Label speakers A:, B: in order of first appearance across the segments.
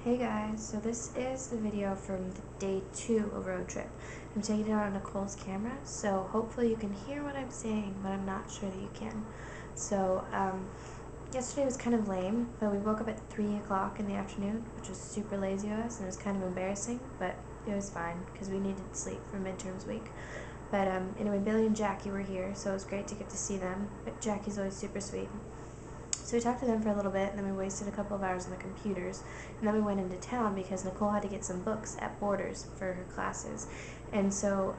A: Hey guys, so this is the video from the day 2 of road trip. I'm taking it on Nicole's camera, so hopefully you can hear what I'm saying, but I'm not sure that you can. So, yesterday was kind of lame, but we woke up at 3 o'clock in the afternoon, which was super lazy of us, and it was kind of embarrassing, but it was fine, because we needed sleep for midterms week. But anyway, Billy and Jackie were here, so it was great to get to see them, but Jackie's always super sweet. So we talked to them for a little bit, and then we wasted a couple of hours on the computers, and then we went into town because Nicole had to get some books at Borders for her classes. And so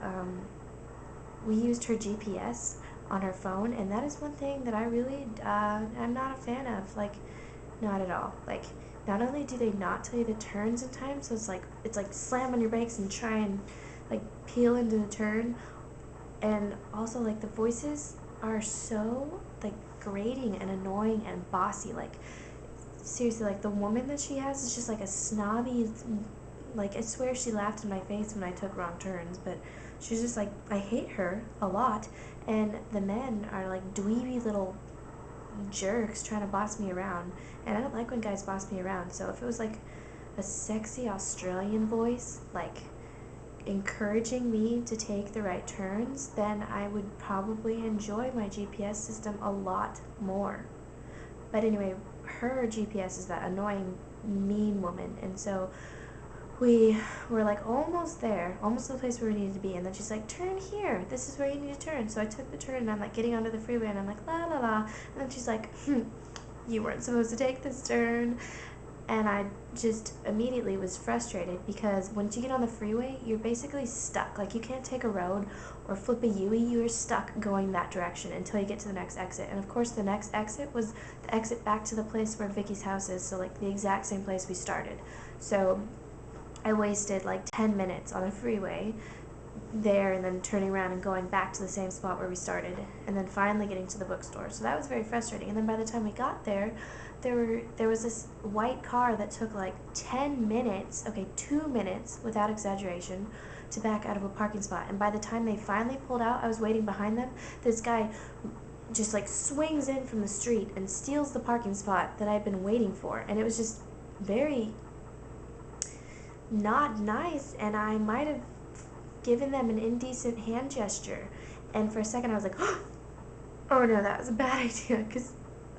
A: we used her GPS on her phone, and that is one thing that I really I'm not a fan of. Like, not at all. Like, not only do they not tell you the turns in time, so it's like slam on your brakes and try and like peel into the turn, and also like the voices are so like grating and annoying and bossy. Like, seriously, like the woman that she has is just like a snobby, like I swear she laughed in my face when I took wrong turns, but she's just like, I hate her a lot. And the men are like dweeby little jerks trying to boss me around, and I don't like when guys boss me around. So if it was like a sexy Australian voice like encouraging me to take the right turns, then I would probably enjoy my GPS system a lot more. But anyway, her GPS is that annoying, mean woman, and so we were like almost there, almost to the place where we needed to be, and then she's like, turn here, this is where you need to turn. So I took the turn, and I'm like getting onto the freeway, and I'm like, la la la, and then she's like, you weren't supposed to take this turn. And I just immediately was frustrated because once you get on the freeway, you're basically stuck. Like, you can't take a road or flip a U-turn. You're stuck going that direction until you get to the next exit. And of course, the next exit was the exit back to the place where Vicky's house is, so like the exact same place we started. So I wasted like 10 minutes on a freeway there, and then turning around and going back to the same spot where we started, and then finally getting to the bookstore. So that was very frustrating. And then by the time we got there, there was this white car that took like 10 minutes, okay, 2 minutes without exaggeration, to back out of a parking spot. And by the time they finally pulled out, I was waiting behind them. This guy just like swings in from the street and steals the parking spot that I'd been waiting for. And it was just very not nice, and I might have given them an indecent hand gesture. And for a second I was like, oh no, that was a bad idea, because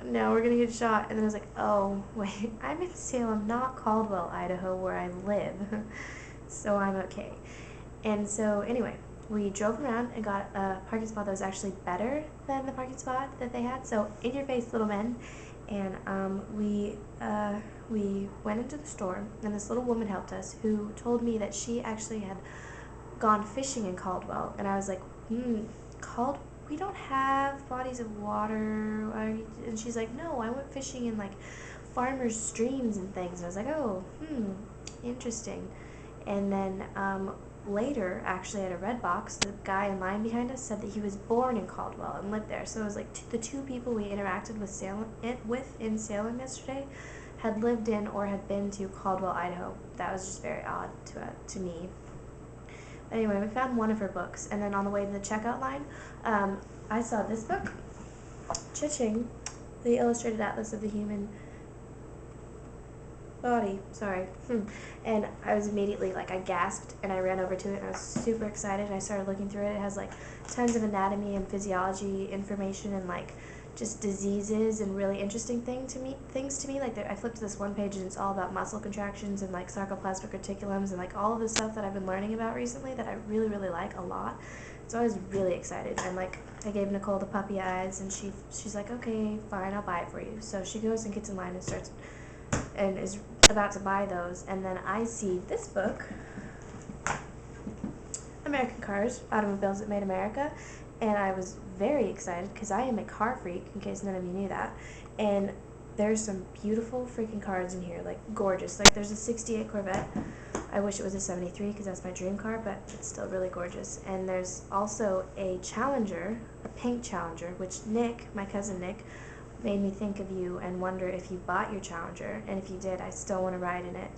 A: now we're gonna get shot. And then I was like, oh wait, I'm in Salem, not Caldwell, Idaho, where I live. So I'm okay. And so anyway, we drove around and got a parking spot that was actually better than the parking spot that they had. So in your face, little men. And we went into the store, and this little woman helped us, who told me that she actually had gone fishing in Caldwell. And I was like, we don't have bodies of water. And she's like, no, I went fishing in like farmers' streams and things. And I was like, oh, interesting. And then later, actually at a Red Box, the guy in line behind us said that he was born in Caldwell and lived there. So it was like the two people we interacted with in Salem yesterday had lived in or had been to Caldwell, Idaho. That was just very odd to me. Anyway, we found one of her books, and then on the way to the checkout line, I saw this book, Cha-Ching, The Illustrated Atlas of the Human Body. Sorry. And I was immediately, like, I gasped, and I ran over to it, and I was super excited, and I started looking through it. It has, like, tons of anatomy and physiology information and, like, just diseases and really interesting things to me. Like, I flipped to this one page, and it's all about muscle contractions and like sarcoplasmic reticulums and like all of the stuff that I've been learning about recently that I really, really like a lot. So I was really excited, and like I gave Nicole the puppy eyes, and she's like, okay, fine, I'll buy it for you. So she goes and gets in line and is about to buy those, and then I see this book, American Cars, Automobiles That Made America. And I was very excited because I am a car freak, in case none of you knew that. And there's some beautiful freaking cars in here, like gorgeous. Like, there's a 68 Corvette. I wish it was a 73 because that's my dream car, but it's still really gorgeous. And there's also a Challenger, a pink Challenger, which Nick, my cousin Nick, made me think of you and wonder if you bought your Challenger. And if you did, I still want to ride in it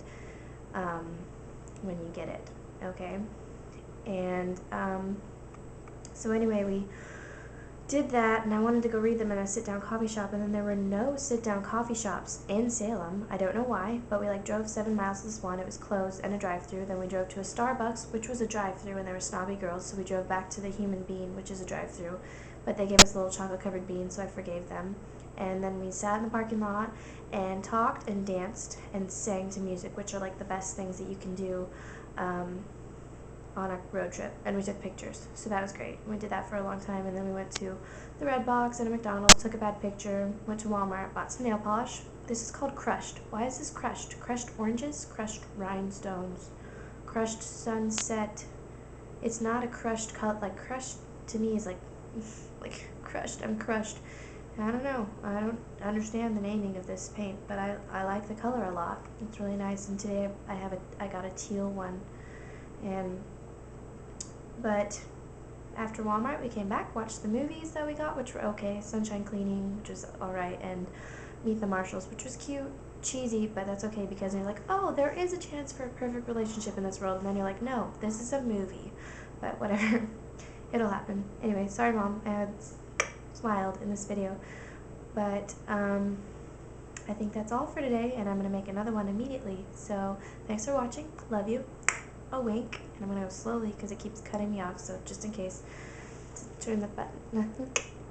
A: when you get it, okay? And so anyway, we did that, and I wanted to go read them in a sit-down coffee shop, and then there were no sit-down coffee shops in Salem. I don't know why, but we like drove 7 miles to this one. It was closed and a drive-through. Then we drove to a Starbucks, which was a drive-through, and there were snobby girls, so we drove back to the Human Bean, which is a drive-through, but they gave us little chocolate-covered beans, so I forgave them. And then we sat in the parking lot and talked and danced and sang to music, which are like the best things that you can do on a road trip, and we took pictures, so that was great. We did that for a long time, and then we went to the Red Box and a McDonald's, took a bad picture, went to Walmart, bought some nail polish. This is called crushed. Why is this crushed? Crushed oranges, crushed rhinestones, crushed sunset. It's not a crushed color. Like, crushed to me is like like crushed. I'm crushed. I don't know. I don't understand the naming of this paint, but I like the color a lot. It's really nice, and today I got a teal one. But after Walmart, we came back, watched the movies that we got, which were okay. Sunshine Cleaning, which was alright, and Meet the Marshalls, which was cute, cheesy, but that's okay because you're like, oh, there is a chance for a perfect relationship in this world, and then you're like, no, this is a movie. But whatever, it'll happen. Anyway, sorry, Mom, I had smiled in this video, but I think that's all for today, and I'm going to make another one immediately. So thanks for watching. Love you. A wink, and I'm going to go slowly because it keeps cutting me off, so just in case, turn the button.